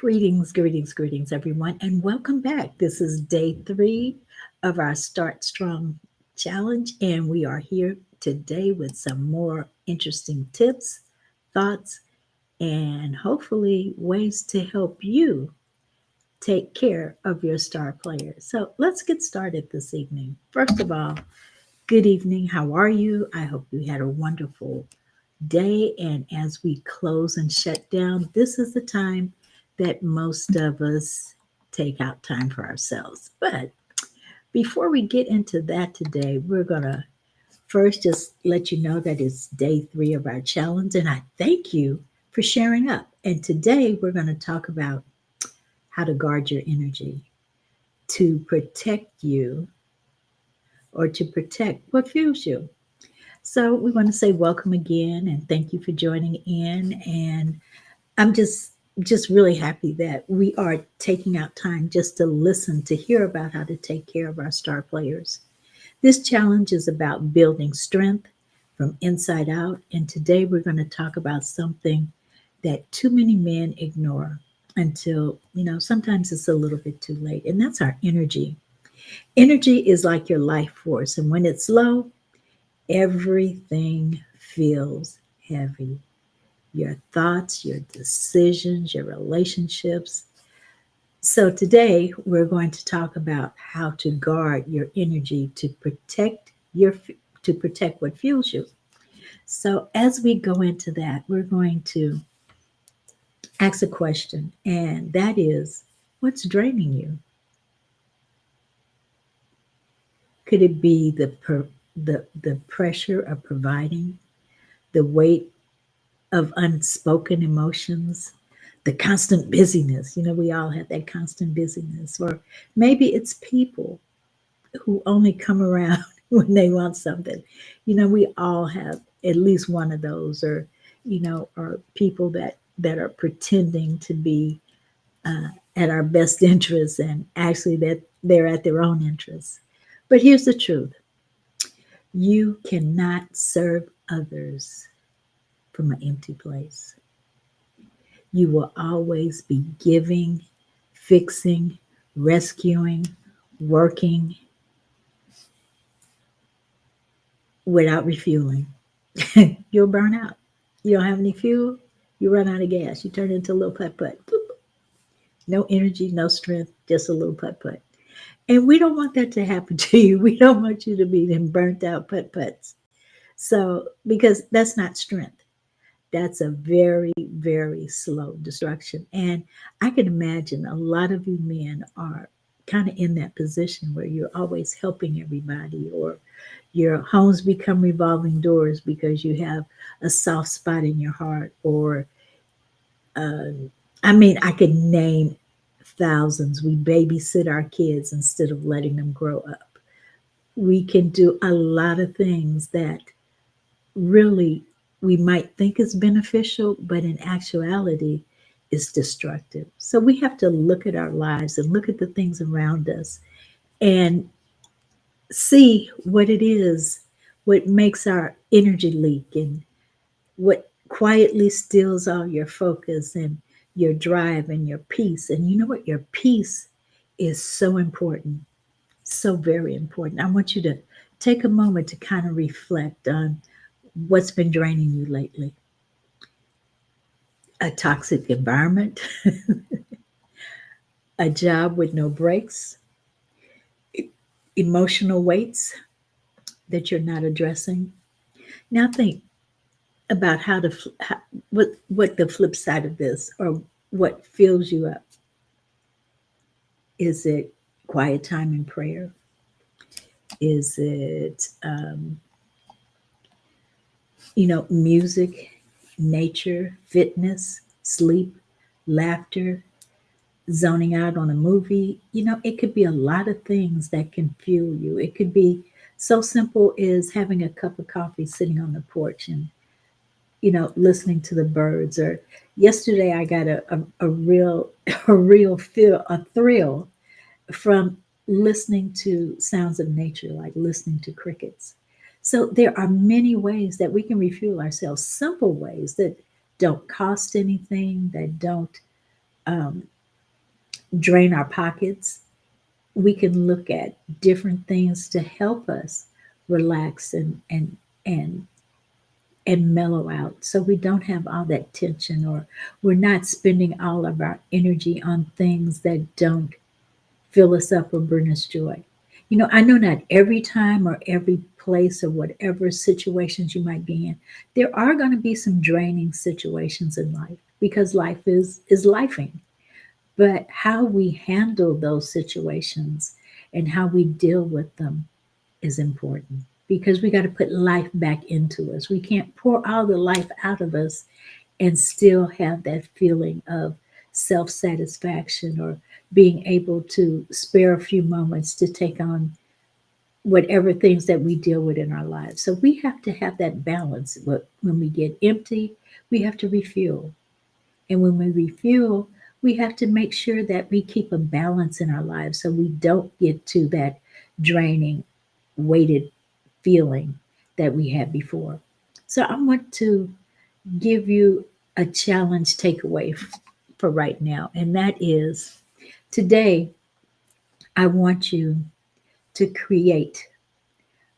Greetings, everyone, and welcome back. This is day 3 of our Start Strong challenge, and we are here today with some more interesting tips, thoughts, and hopefully ways to help you take care of your star players. So let's get started this evening. First of all, good evening. How are you? I hope you had a wonderful day. And as we close and shut down, this is the time that most of us take out time for ourselves. But before we get into that today, we're going to first just let you know that it's day 3 of our challenge. And I thank you for sharing up. And today we're going to talk about how to guard your energy to protect you or to protect what fuels you. So we want to say welcome again and thank you for joining in. And I'm just really happy that we are taking out time just to listen to hear about how to take care of our star players. This challenge is about building strength from inside out. And today we're going to talk about something that too many men ignore until, sometimes it's a little bit too late. And that's our energy. Energy is like your life force. And when it's low, everything feels heavy. Your thoughts, your decisions, your relationships. So today we're going to talk about how to guard your energy to protect what fuels you. So as we go into that, we're going to ask a question, and that is, what's draining you? Could it be the pressure of providing, the weight of unspoken emotions, the constant busyness? We all have that constant busyness. Or maybe it's people who only come around when they want something. We all have at least one of those, or people that are pretending to be at our best interests and actually that they're at their own interests. But here's the truth: you cannot serve others from an empty place. You will always be giving, fixing, rescuing, working without refueling. You'll burn out. You don't have any fuel, you run out of gas. You turn into a little putt putt. No energy, no strength, just a little putt putt. And we don't want that to happen to you. We don't want you to be them burnt out putt putts. So, because that's not strength. That's a very, very slow destruction. And I can imagine a lot of you men are kind of in that position where you're always helping everybody, or your homes become revolving doors because you have a soft spot in your heart, or uh, I could name thousands. We babysit our kids instead of letting them grow up. We can do a lot of things that really we might think is beneficial, but in actuality is destructive. So we have to look at our lives and look at the things around us and see what it is, what makes our energy leak, and what quietly steals all your focus and your drive and your peace. And you know what? Your peace is so important, so very important. I want you to take a moment to kind of reflect on what's been draining you lately. A toxic environment, a job with no breaks, emotional weights that you're not addressing. Now think about what the flip side of this, or what fills you up. Is it quiet time in prayer? Is it music, nature, fitness, sleep, laughter, zoning out on a movie? It could be a lot of things that can fuel you. It could be so simple as having a cup of coffee sitting on the porch and listening to the birds. Or yesterday I got a real a thrill from listening to sounds of nature, like listening to crickets. So there are many ways that we can refuel ourselves, simple ways that don't cost anything, that don't drain our pockets, we can look at different things to help us relax and and mellow out so we don't have all that tension, or we're not spending all of our energy on things that don't fill us up or bring us joy. I know not every time or every place or whatever situations you might be in, there are going to be some draining situations in life because life is lifing. But how we handle those situations and how we deal with them is important, because we got to put life back into us. We can't pour all the life out of us and still have that feeling of self satisfaction, or being able to spare a few moments to take on whatever things that we deal with in our lives. So we have to have that balance. But when we get empty, we have to refuel. And when we refuel, we have to make sure that we keep a balance in our lives so we don't get to that draining, weighted feeling that we had before. So I want to give you a challenge takeaway for right now, and that is today I want you to create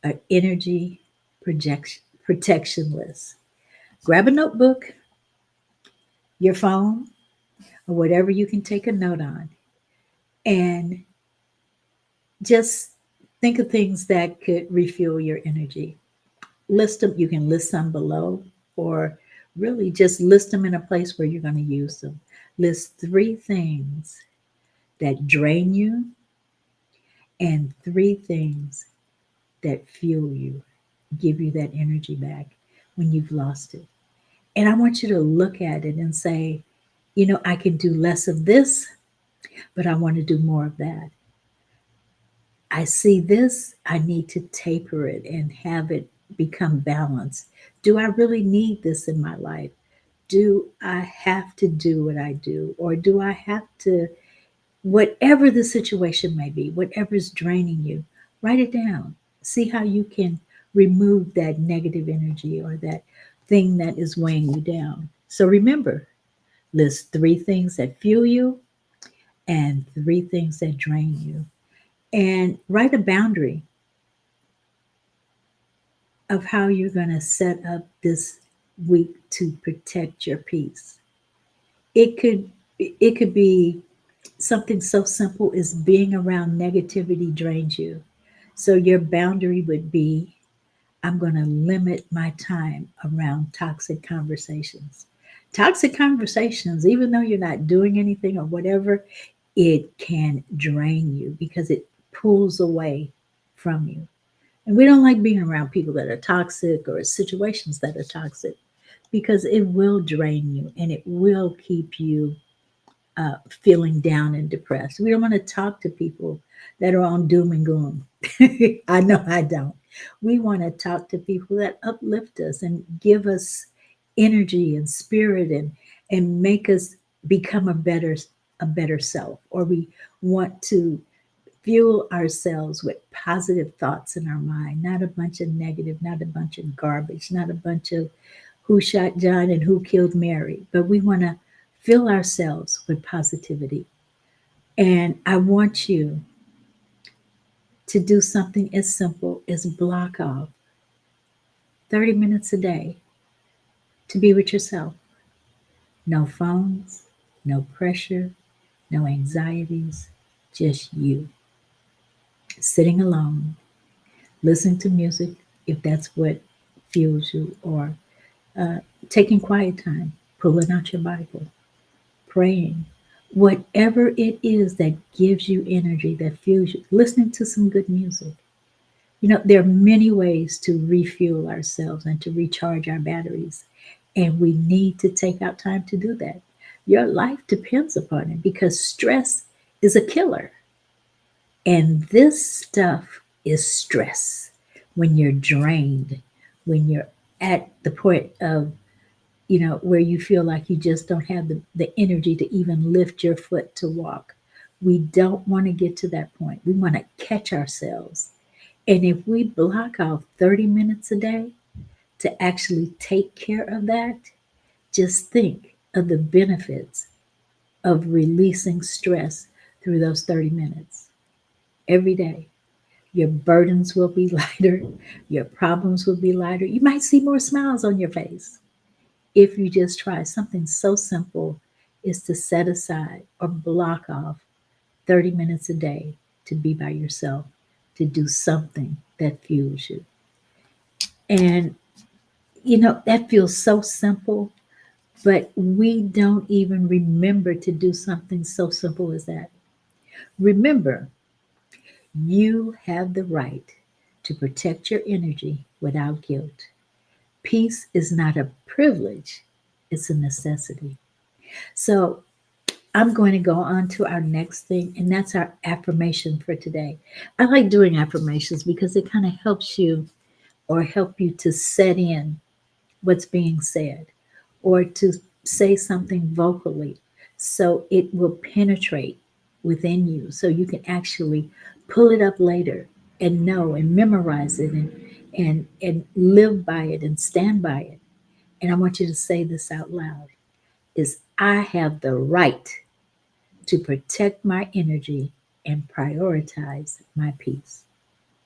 an energy protection list. Grab a notebook, your phone, or whatever you can take a note on, and just think of things that could refuel your energy. List them. You can list some below, or really just list them in a place where you're going to use them. List three things that drain you and three things that fuel you, give you that energy back when you've lost it. And I want you to look at it and say, I can do less of this, but I want to do more of that. I see this, I need to taper it and have it become balanced. Do I really need this in my life? Do I have to do what I do? Or do I have to, whatever the situation may be, whatever's draining you, write it down. See how you can remove that negative energy or that thing that is weighing you down. So remember, list three things that fuel you and three things that drain you. And write a boundary of how you're going to set up this week to protect your peace. It could be something so simple as being around negativity drains you. So your boundary would be, I'm going to limit my time around toxic conversations. Toxic conversations, even though you're not doing anything or whatever, it can drain you because it pulls away from you. And we don't like being around people that are toxic or situations that are toxic, because it will drain you and it will keep you feeling down and depressed. We don't want to talk to people that are on doom and gloom. I know I don't. We want to talk to people that uplift us and give us energy and spirit, and make us become a better self. Or we want to fuel ourselves with positive thoughts in our mind, not a bunch of negative, not a bunch of garbage, not a bunch of who shot John and who killed Mary, but we want to fill ourselves with positivity. And I want you to do something as simple as block off 30 minutes a day to be with yourself. No phones, no pressure, no anxieties, just you sitting alone, listening to music if that's what fuels you, or uh, taking quiet time, pulling out your Bible, praying, whatever it is that gives you energy, that fuels you, listening to some good music. There are many ways to refuel ourselves and to recharge our batteries, and we need to take out time to do that. Your life depends upon it because stress is a killer, and this stuff is stress. When you're drained, when you're at the point of where you feel like you just don't have the energy to even lift your foot to walk. We don't want to get to that point. We want to catch ourselves. And if we block off 30 minutes a day to actually take care of that, just think of the benefits of releasing stress through those 30 minutes every day. Your burdens will be lighter. Your problems will be lighter. You might see more smiles on your face if you just try something so simple is to set aside or block off 30 minutes a day to be by yourself, to do something that fuels you. And, that feels so simple, but we don't even remember to do something so simple as that. Remember, you have the right to protect your energy without guilt. Peace is not a privilege, it's a necessity. So I'm going to go on to our next thing, and that's our affirmation for today. I like doing affirmations because it kind of helps you or help you to set in what's being said or to say something vocally so it will penetrate within you so you can actually pull it up later and know and memorize it and live by it and stand by it. And I want you to say this out loud is I have the right to protect my energy and prioritize my peace.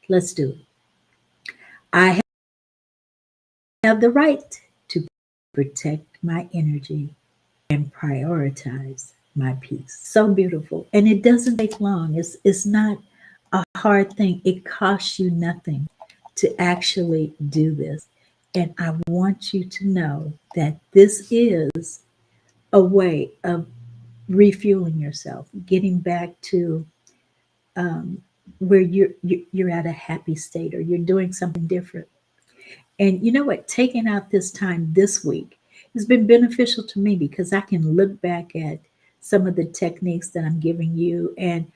Let's do it. I have the right to protect my energy and prioritize my peace. So beautiful. And it doesn't take long. It's not a hard thing. It costs you nothing to actually do this. And I want you to know that this is a way of refueling yourself, getting back to um, where you're at a happy state or you're doing something different. And you know what? Taking out this time this week has been beneficial to me because I can look back at some of the techniques that I'm giving you and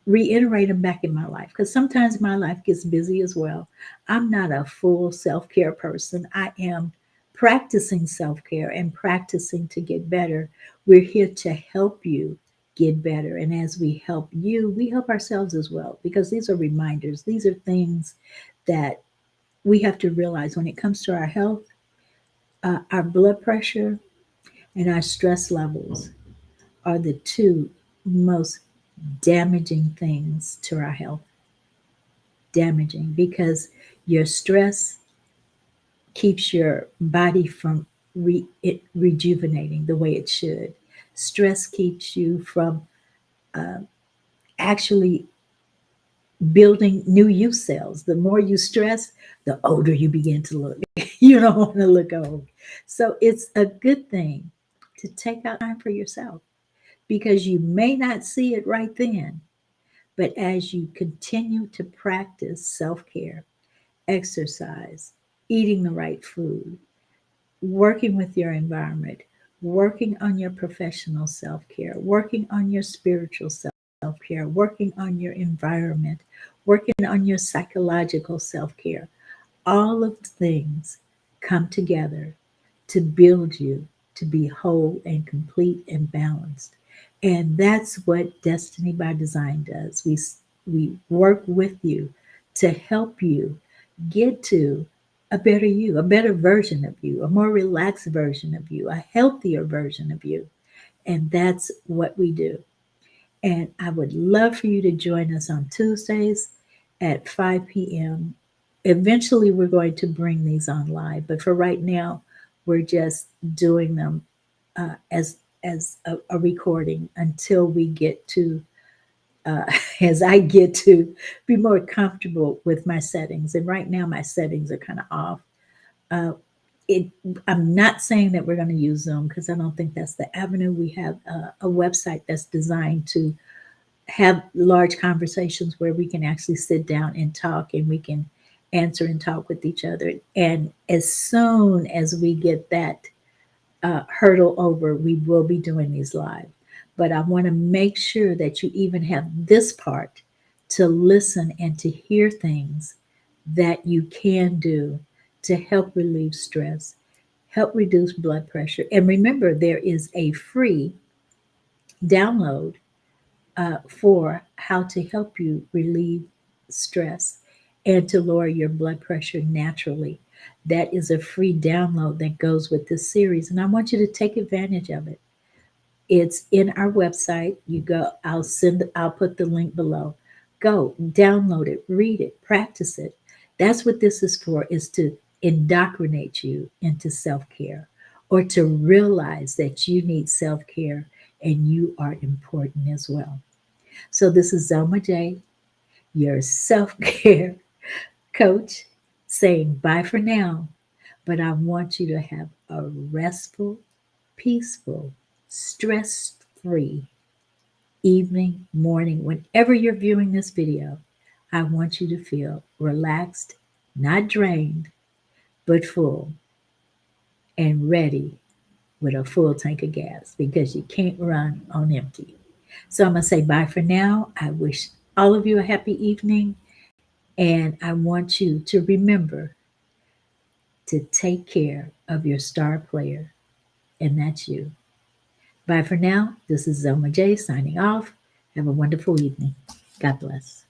reiterate them back in my life. Because sometimes my life gets busy as well. I'm not a full self care person. I am practicing self care and practicing to get better. We're here to help you get better. And as we help you, we help ourselves as well because these are reminders. These are things that we have to realize when it comes to our health, our blood pressure, and our stress levels are the two most damaging things to our health. Damaging because your stress keeps your body from rejuvenating the way it should. Stress keeps you from uh, actually building new youth cells. The more you stress, the older you begin to look. You don't want to look old. So it's a good thing to take out time for yourself because you may not see it right then, but as you continue to practice self care, exercise, eating the right food, working with your environment, working on your professional self care, working on your spiritual self care, working on your environment, working on your psychological self care. All of the things come together to build you to be whole and complete and balanced. And that's what Destiny by Design does. We work with you to help you get to a better you, a better version of you, a more relaxed version of you, a healthier version of you. And that's what we do. And I would love for you to join us on Tuesdays at 5 p.m. Eventually, we're going to bring these on live, but for right now, we're just doing them as a recording until we get to as I get to be more comfortable with my settings. And right now, my settings are kind of off. Uh, it, I'm not saying that we're going to use Zoom because I don't think that's the avenue. We have a website that's designed to have large conversations where we can actually sit down and talk and we can answer and talk with each other. And as soon as we get that hurdle over, we will be doing these live. But I want to make sure that you even have this part to listen and to hear things that you can do to help relieve stress, help reduce blood pressure. And remember, there is a free download for how to help you relieve stress and to lower your blood pressure naturally. That is a free download that goes with this series, and I want you to take advantage of it. It's in our website. You go, I'll put the link below. Go, download it, read it, practice it. That's what this is for, is to indoctrinate you into self-care or to realize that you need self-care and you are important as well. So this is Zelma J, your self-care coach, saying bye for now, but I want you to have a restful, peaceful, stress free evening, morning, whenever you're viewing this video. I want you to feel relaxed, not drained, but full and ready with a full tank of gas because you can't run on empty. So I'm going to say bye for now. I wish all of you a happy evening, and I want you to remember to take care of your star player, and that's you. Bye for now. This is Zelma J signing off. Have a wonderful evening. God bless.